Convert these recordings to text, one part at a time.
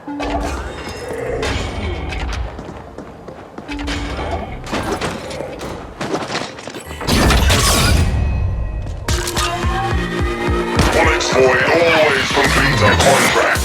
Void always completes a contract.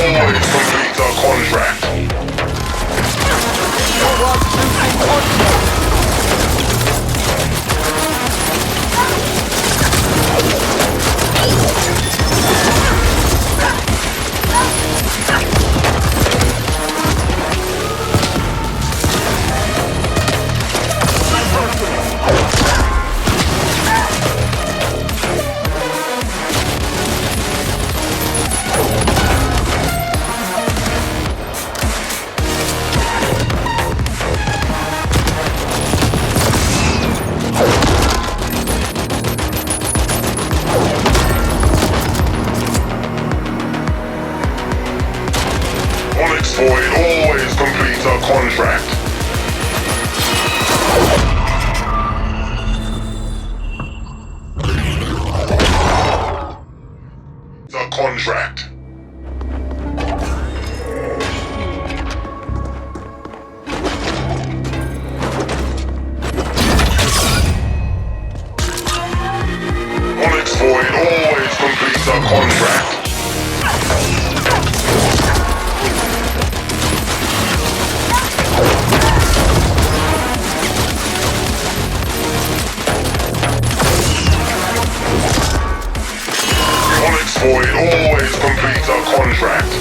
Void always completes a contract. Void always completes a contract. The contract. Onyx Void always completes a contract. Void always completes a contract.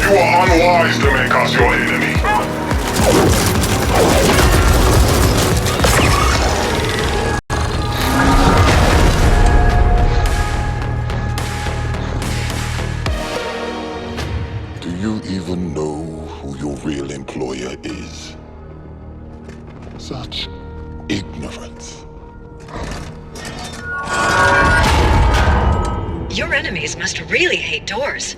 You are unwise to make us your enemy. Do you even know who your real employer is? Such ignorance. Your enemies must really hate doors.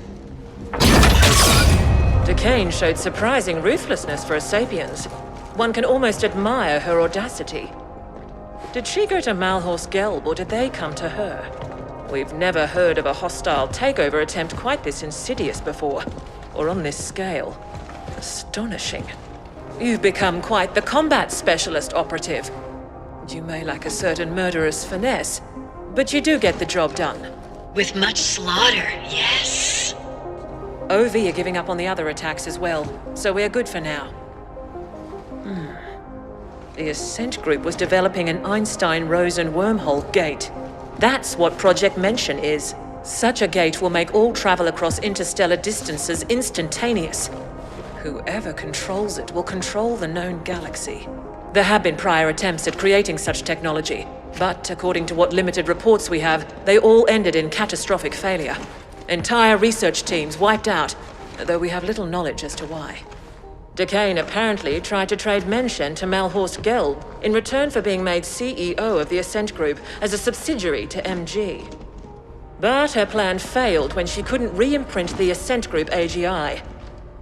Decane showed surprising ruthlessness for a sapiens. One can almost admire her audacity. Did she go to Malhorst Gelb, or did they come to her? We've never heard of a hostile takeover attempt quite this insidious before, or on this scale. Astonishing. You've become quite the combat specialist operative. You may lack a certain murderous finesse, but you do get the job done. With much slaughter, yes. OV are giving up on the other attacks as well, so we're good for now. The Ascent group was developing an Einstein-Rosen wormhole gate. That's what Project Mention is. Such a gate will make all travel across interstellar distances instantaneous. Whoever controls it will control the known galaxy. There have been prior attempts at creating such technology, but according to what limited reports we have, they all ended in catastrophic failure. Entire research teams wiped out, though we have little knowledge as to why. Decane apparently tried to trade Mention to Malhorst Gelb in return for being made CEO of the Ascent Group as a subsidiary to MG. But her plan failed when she couldn't re-imprint the Ascent Group AGI.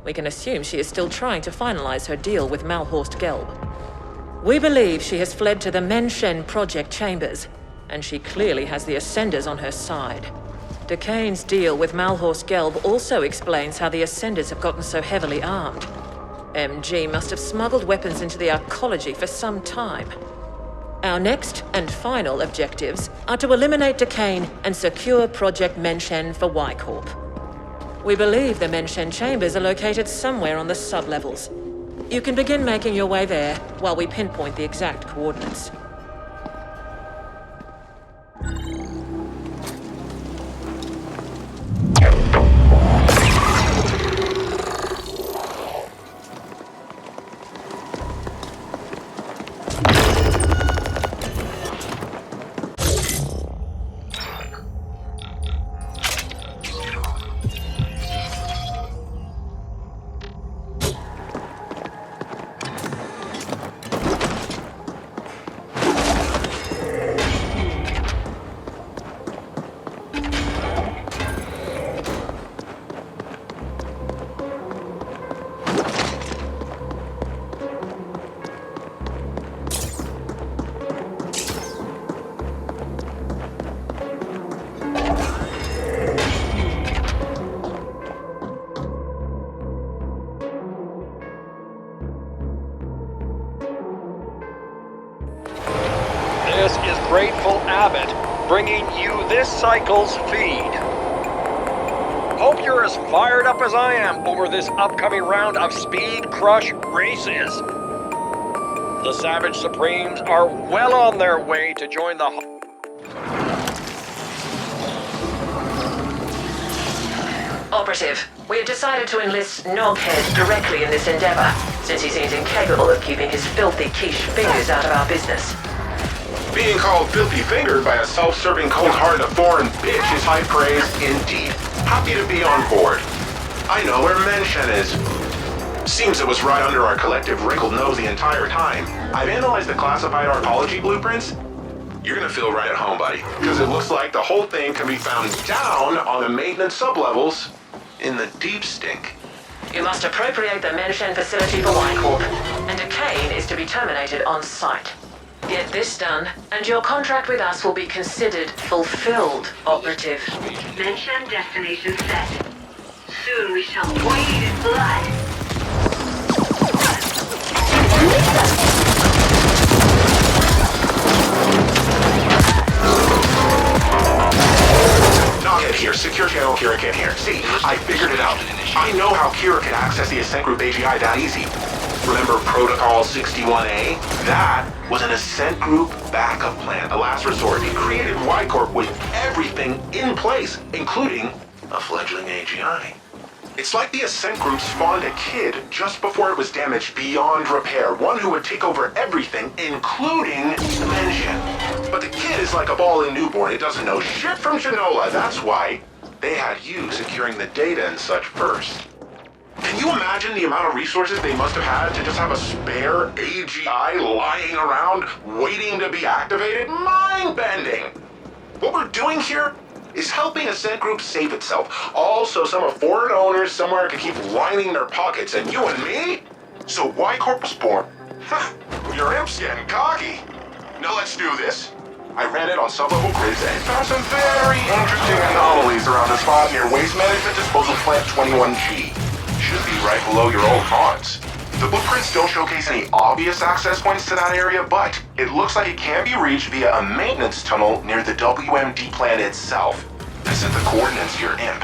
We can assume she is still trying to finalize her deal with Malhorst Gelb. We believe she has fled to the Mention project chambers, and she clearly has the Ascenders on her side. Decane's deal with Malhorst Gelb also explains how the Ascenders have gotten so heavily armed. MG must have smuggled weapons into the arcology for some time. Our next and final objectives are to eliminate Decane and secure Project Menshen for Y-Corp. We believe the Menshen chambers are located somewhere on the sub-levels. You can begin making your way there while we pinpoint the exact coordinates. This is Grateful Abbott, bringing you this cycle's feed. Hope you're as fired up as I am over this upcoming round of Speed Crush races. The Savage Supremes are well on their way to join the... Operative, we have decided to enlist Noghead directly in this endeavor, since he seems incapable of keeping his filthy quiche fingers out of our business. Being called filthy fingered by a self-serving, cold-hearted, foreign bitch is high praise indeed. Happy to be on board. I know where Menshen is. Seems it was right under our collective wrinkled nose the entire time. I've analyzed the classified arcology blueprints. You're gonna feel right at home, buddy, because it looks like the whole thing can be found down on the maintenance sublevels in the deep stink. You must appropriate the Menshen facility for Y-Corp, and Decane is to be terminated on site. Get this done, and your contract with us will be considered fulfilled, Operative. Menshen destination set. Soon we shall wade in blood. Noghead here, secure channel Kira can here. See, I figured it out. I know how Kira can access the Ascent Group AGI that easy. Remember Protocol 61A? That was an Ascent Group backup plan, a last resort. It created Y-Corp with everything in place, including a fledgling AGI. It's like the Ascent Group spawned a kid just before it was damaged beyond repair, one who would take over everything, including the Menshen. But the kid is like a bawling newborn. It doesn't know shit from Shinola. That's why they had you securing the data and such first. Can you imagine the amount of resources they must have had to just have a spare AGI lying around waiting to be activated? Mind-bending! What we're doing here is helping Ascent Group save itself. Also, some foreign owners somewhere can keep lining their pockets, and you and me? So Y-Corp was born. Your imp's getting cocky. Now let's do this. I ran it on sub-level grids and found some very interesting anomalies around the spot near Waste Management Disposal Plant 21G. Should be right below your old haunts. The blueprints don't showcase any obvious access points to that area, but it looks like it can be reached via a maintenance tunnel near the WMD plant itself. I sent the coordinates to your imp.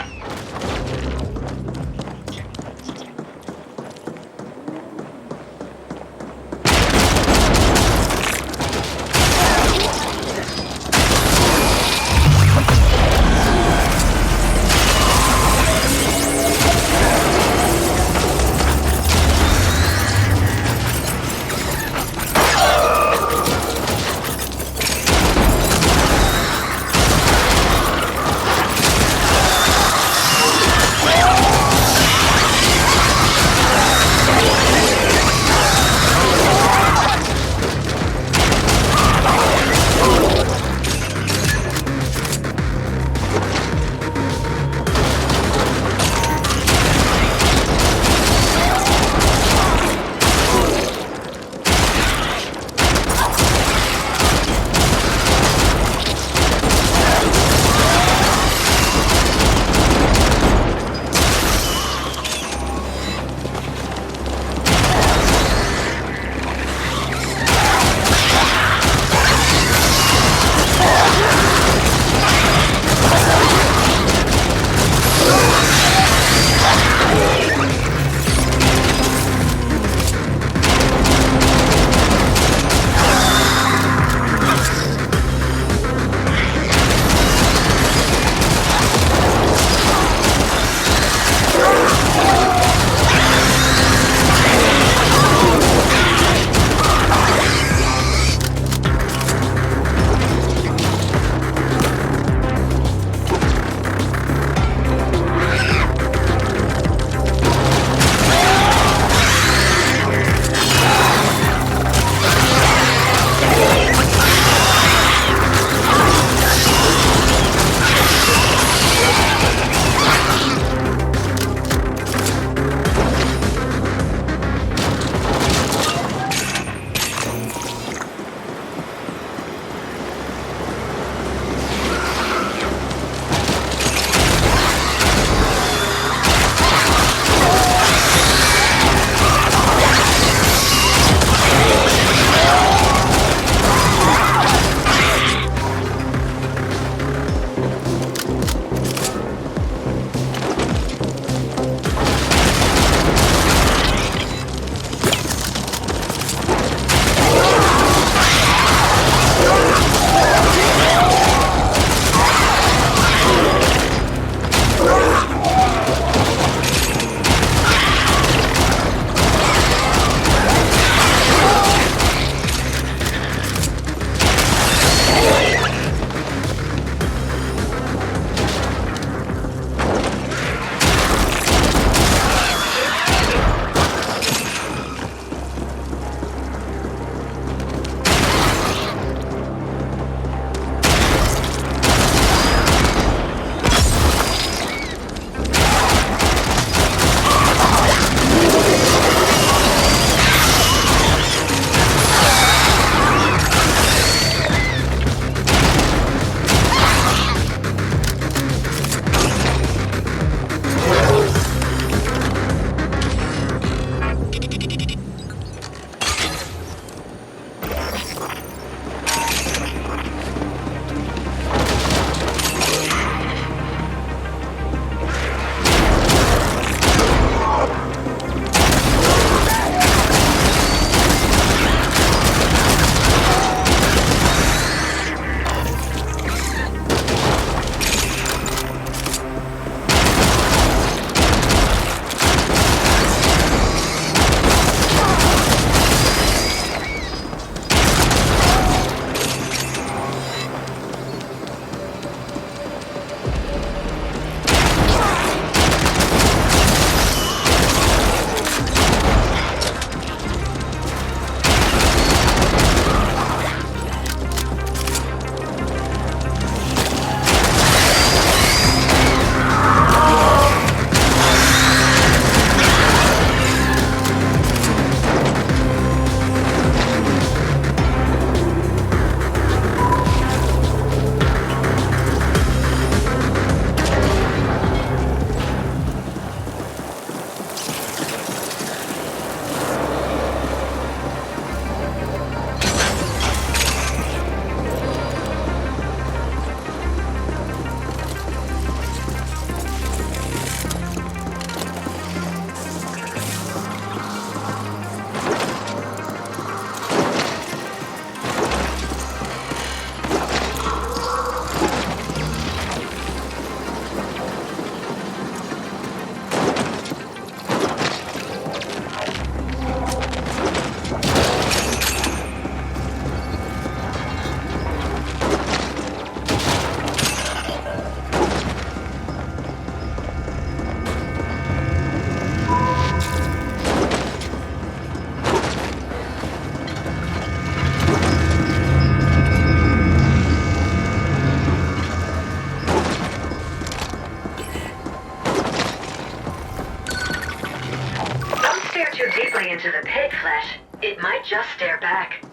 dead flesh, it might just stare back.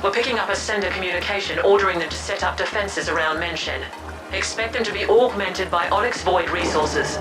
We're picking up a sender communication ordering them to set up defenses around Menshin. Expect them to be augmented by Onyx Void resources.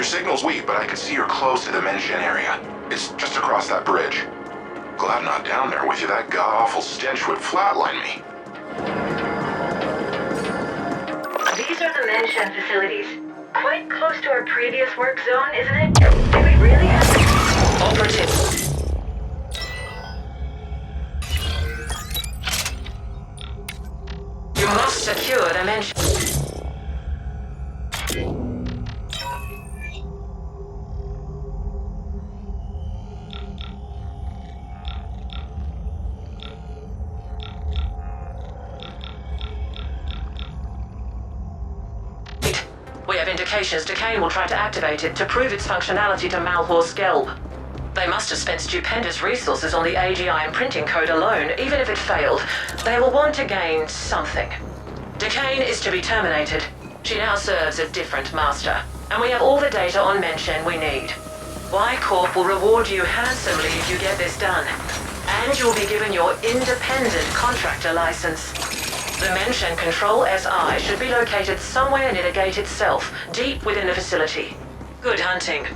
signal's weak, but I can see you're close to the mention area. It's just across that bridge. Glad I'm not down there with you. That god-awful stench would flatline me. These are the mention facilities. Quite close to our previous work zone, isn't it? Do we really have to... Operative. You must secure the mention. We have indications Decane will try to activate it to prove its functionality to Malhor's Gelb. They must have spent stupendous resources on the AGI imprinting code alone. Even if it failed, they will want to gain something. Decane is to be terminated. She now serves a different master, and we have all the data on mention we need. Y Corp will reward you handsomely if you get this done, and you'll be given your independent contractor license. The mention Control SI should be located somewhere near the gate itself, deep within the facility. Good hunting.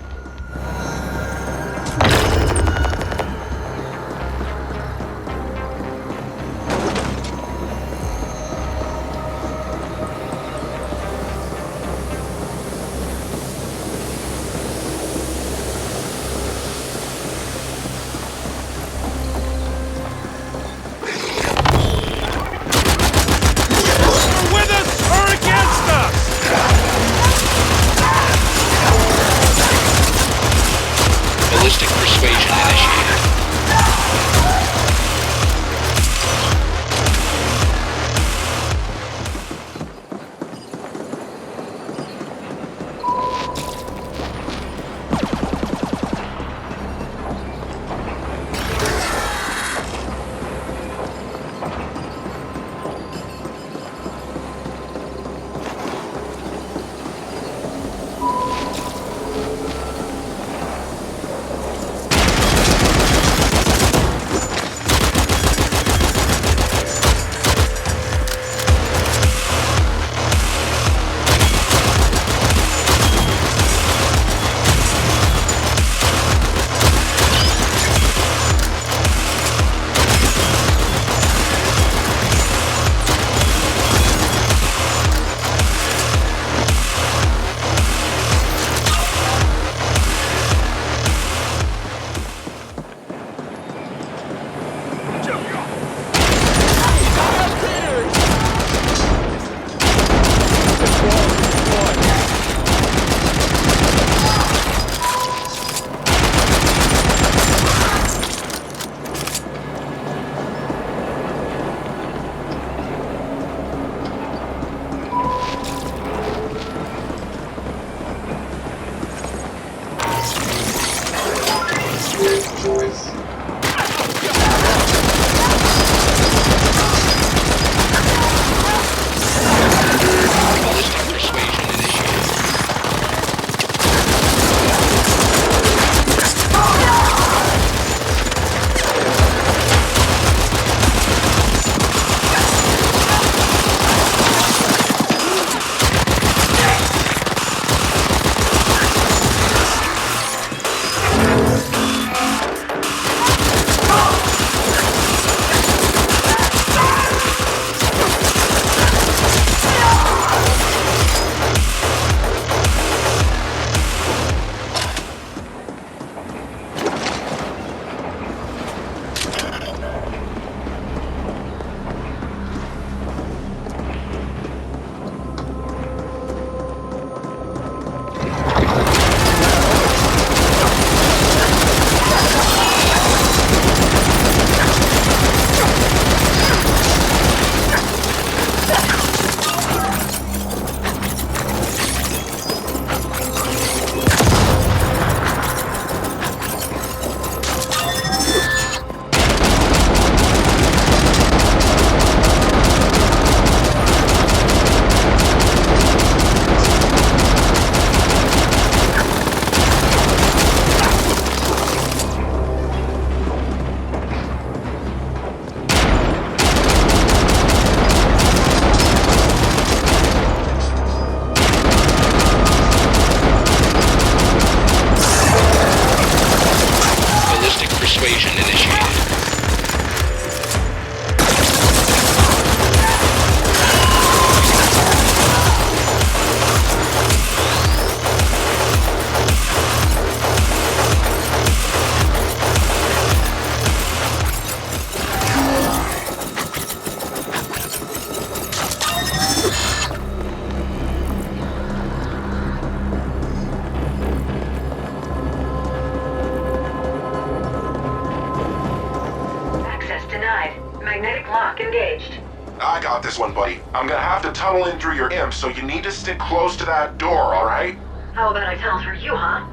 engaged. I got this one, buddy. I'm gonna have to tunnel in through your imp, so you need to stick close to that door, alright? How about I tunnel through you, huh?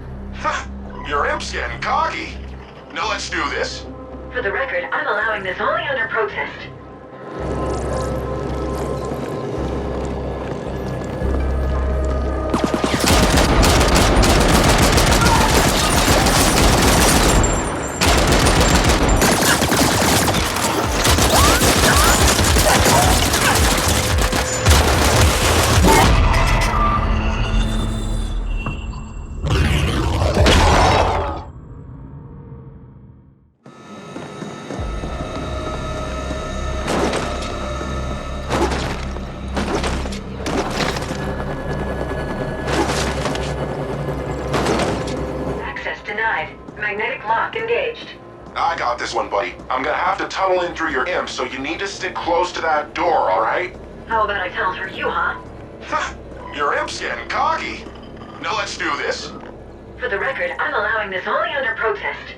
Your imp's getting cocky. Now let's do this. For the record, I'm allowing this only under protest. Magnetic lock engaged. I got this one, buddy. I'm gonna have to tunnel in through your imp, so you need to stick close to that door, alright? How about I tunnel through you, huh? Your imp's getting cocky. Now let's do this. For the record, I'm allowing this only under protest.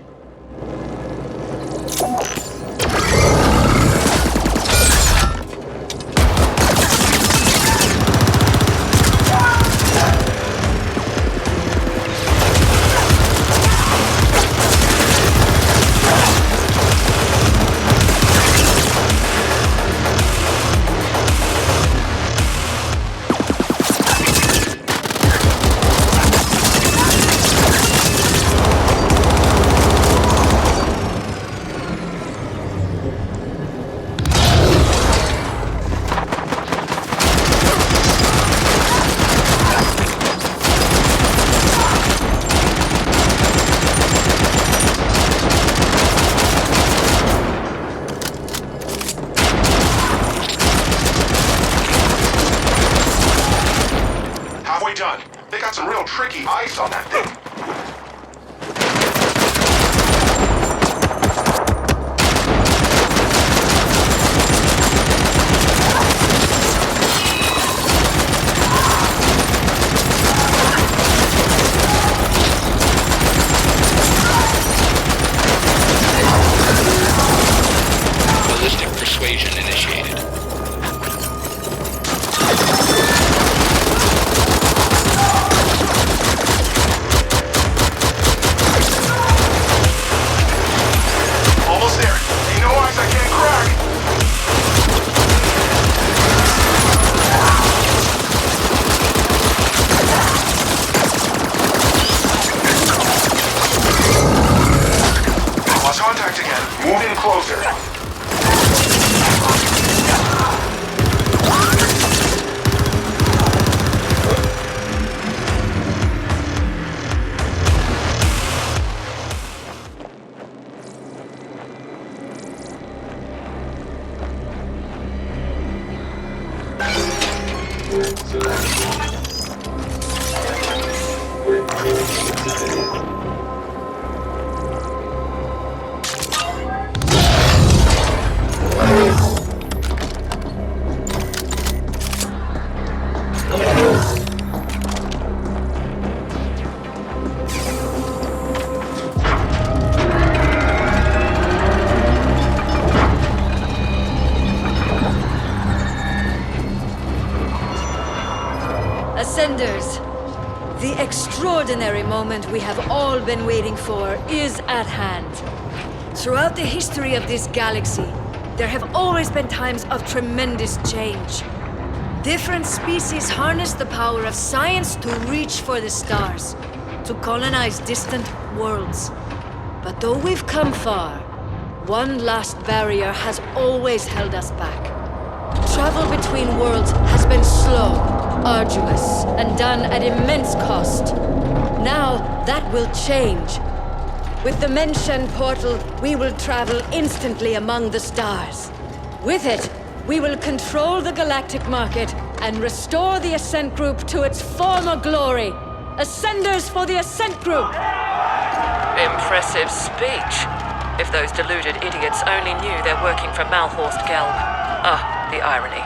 Done. They got some real tricky ice on that thing. Ballistic persuasion initiated. Contact again. Move in closer. Ascenders, the extraordinary moment we have all been waiting for is at hand. Throughout the history of this galaxy, there have always been times of tremendous change. Different species harness the power of science to reach for the stars, to colonize distant worlds. But though we've come far, one last barrier has always held us back. Travel between worlds has been slow, arduous, and done at immense cost. Now, that will change. With the mentioned portal, we will travel instantly among the stars. With it, we will control the galactic market and restore the Ascent Group to its former glory. Ascenders for the Ascent Group! Impressive speech. If those deluded idiots only knew they're working for Malhorst Gelb. Ah, the irony.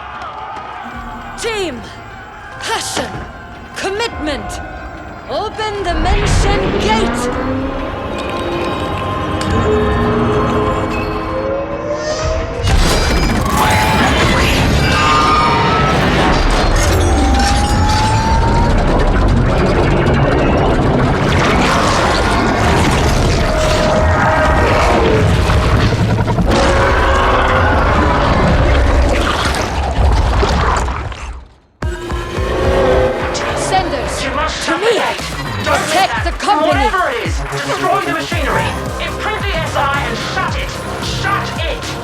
Team! Passion! Commitment! Open the mentioned gate! company. Whatever it is, destroy the machinery. Imprint the SI and shut it. Shut it.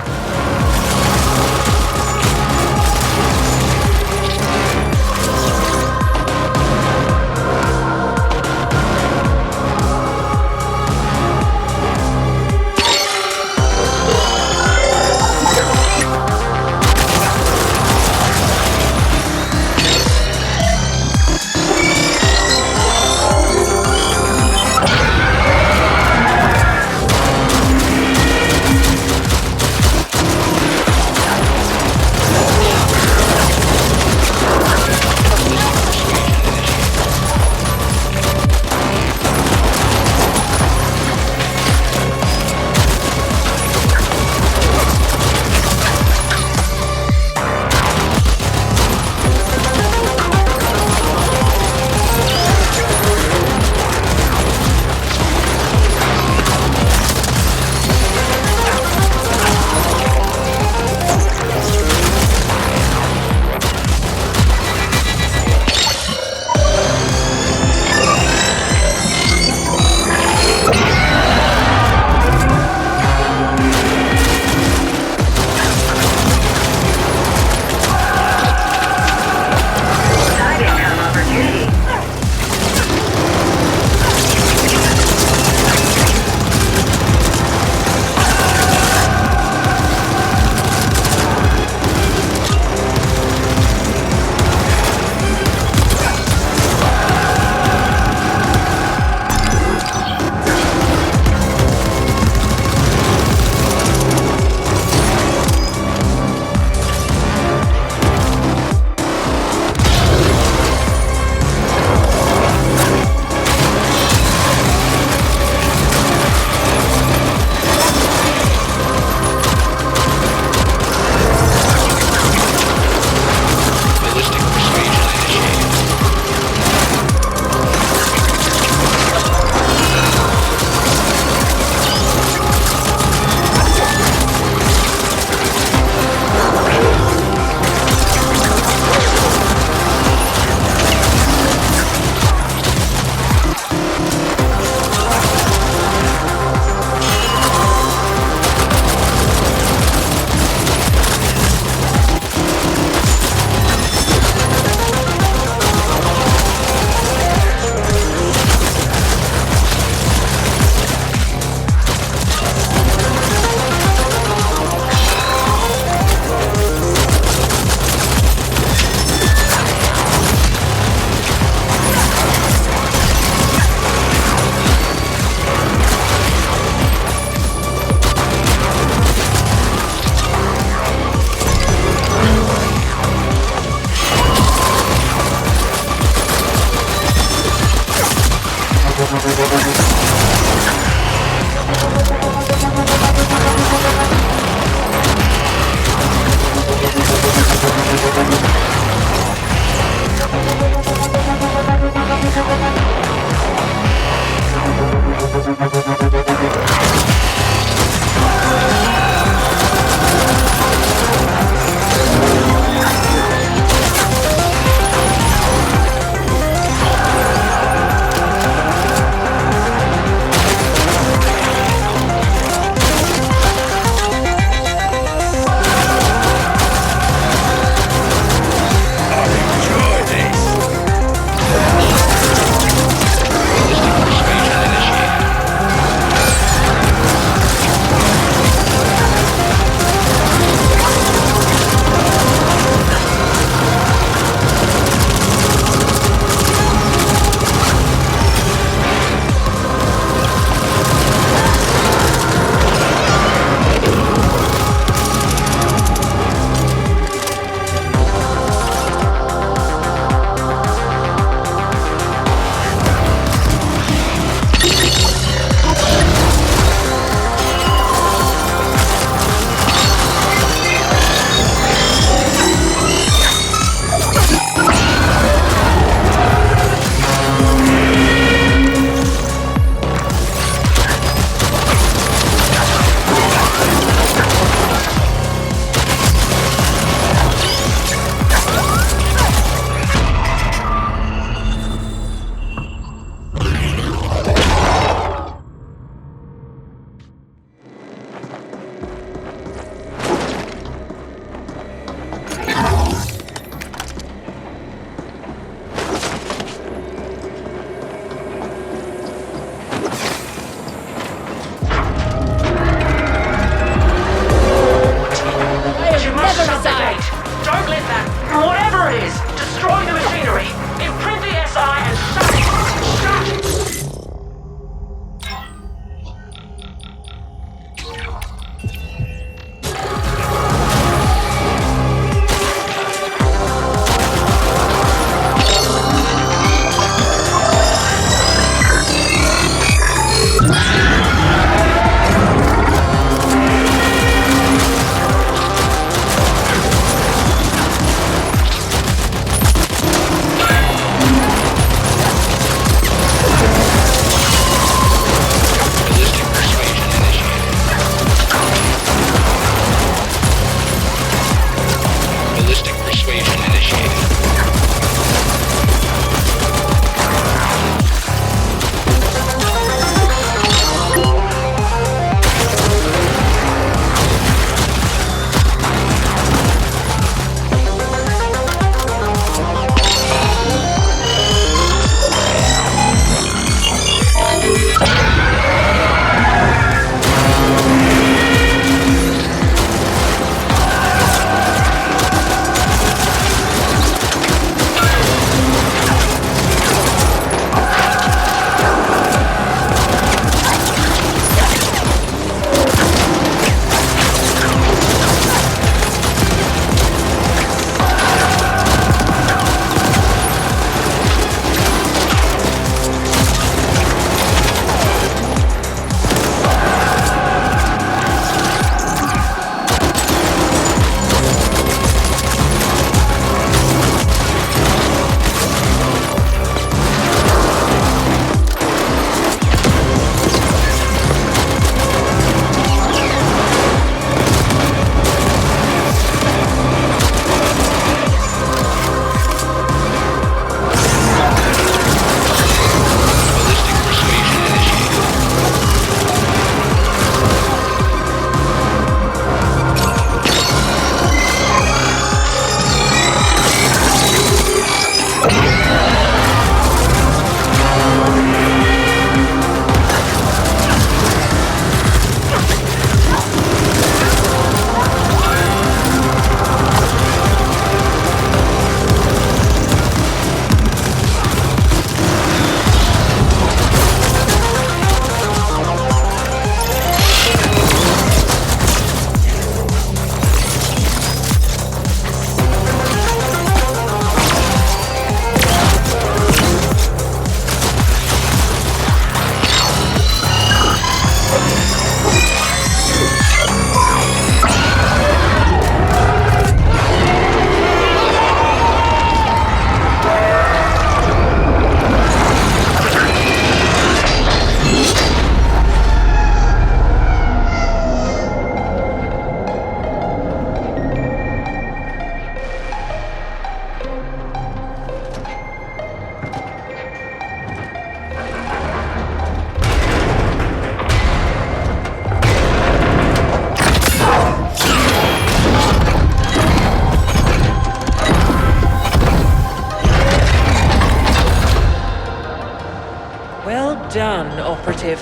operative.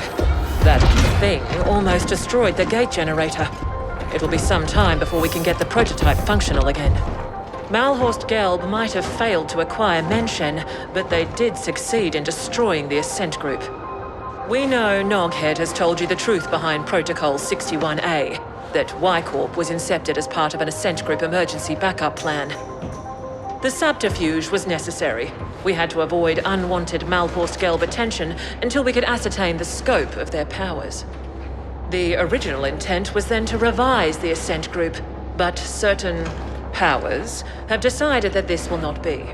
That thing almost destroyed the gate generator. It'll be some time before we can get the prototype functional again. Malhorst Gelb might have failed to acquire Mention, but they did succeed in destroying the Ascent group. We know Noghead has told you the truth behind Protocol 61A, that Y-Corp was incepted as part of an Ascent group emergency backup plan. The subterfuge was necessary. We had to avoid unwanted Malhorst Gelb attention until we could ascertain the scope of their powers. The original intent was then to revise the Ascent group, but certain powers have decided that this will not be.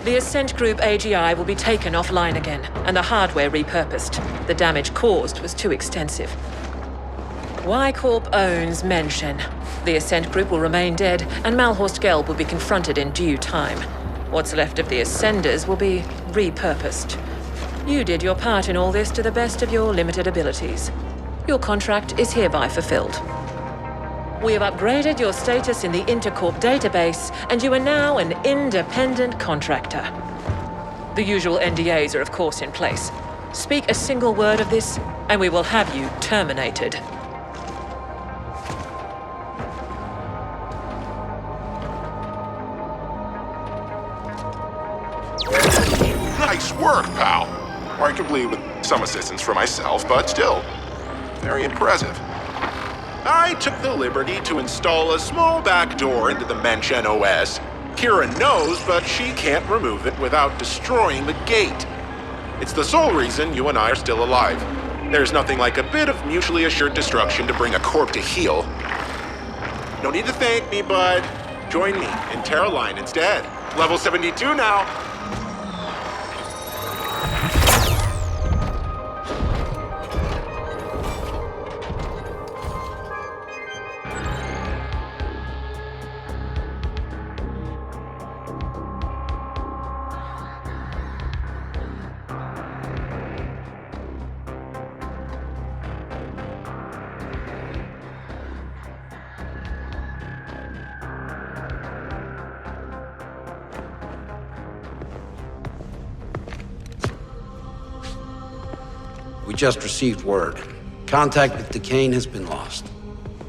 The Ascent Group AGI will be taken offline again, and the hardware repurposed. The damage caused was too extensive. Y-Corp owns Mention. The Ascent Group will remain dead, and Malhorst Gelb will be confronted in due time. What's left of the Ascenders will be repurposed. You did your part in all this to the best of your limited abilities. Your contract is hereby fulfilled. We have upgraded your status in the Intercorp database, and you are now an independent contractor. The usual NDAs are of course in place. Speak a single word of this, and we will have you terminated. Nice work, pal. Arguably with some assistance from myself, but still, very impressive. I took the liberty to install a small backdoor into the Mention OS. Kira knows, but she can't remove it without destroying the gate. It's the sole reason you and I are still alive. There's nothing like a bit of mutually assured destruction to bring a corp to heel. No need to thank me, bud. Join me in Terra Line instead. Level 72 now. We just received word. Contact with Decane has been lost.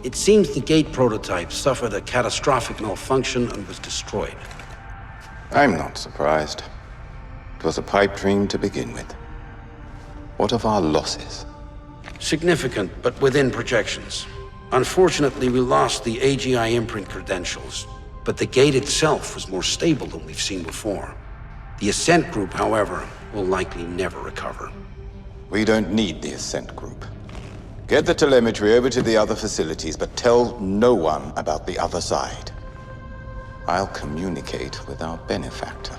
It seems the gate prototype suffered a catastrophic malfunction and was destroyed. I'm not surprised. It was a pipe dream to begin with. What of our losses? Significant, but within projections. Unfortunately, we lost the AGI imprint credentials, but the gate itself was more stable than we've seen before. The Ascent group, however, will likely never recover. We don't need the Ascent group. Get the telemetry over to the other facilities, but tell no one about the other side. I'll communicate with our benefactor.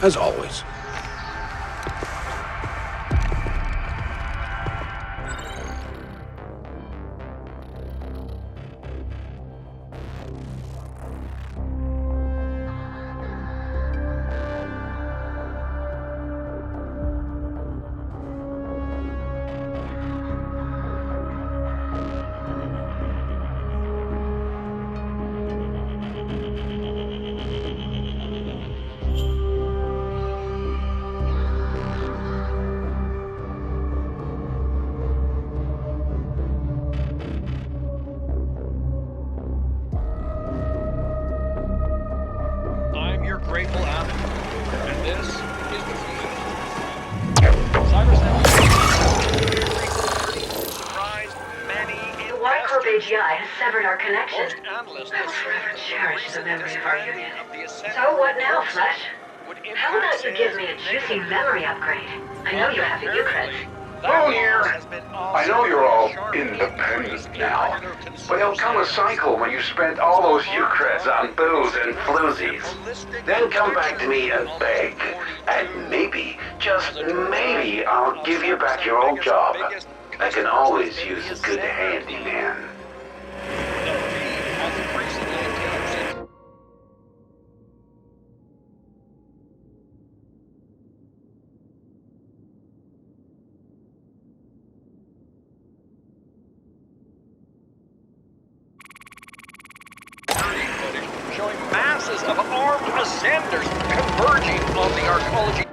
As always. Grateful Abbott, and this is the Field. Surprised many The Y-Corp AGI has severed our connection. Most analysts I will forever cherish the memory of our union. of the Ascent So what now, Flash? would How about impact you give me a sales juicy negatively. memory upgrade? I know you have the U-Creds. Oh, yeah. I know you're all independent now, but there'll come a cycle when you spend all those U-Creds on booze and floozies. Then come back to me and beg, and maybe, just maybe, I'll give you back your old job. I can always use a good handyman. Showing masses of armed ascenders converging on the arcology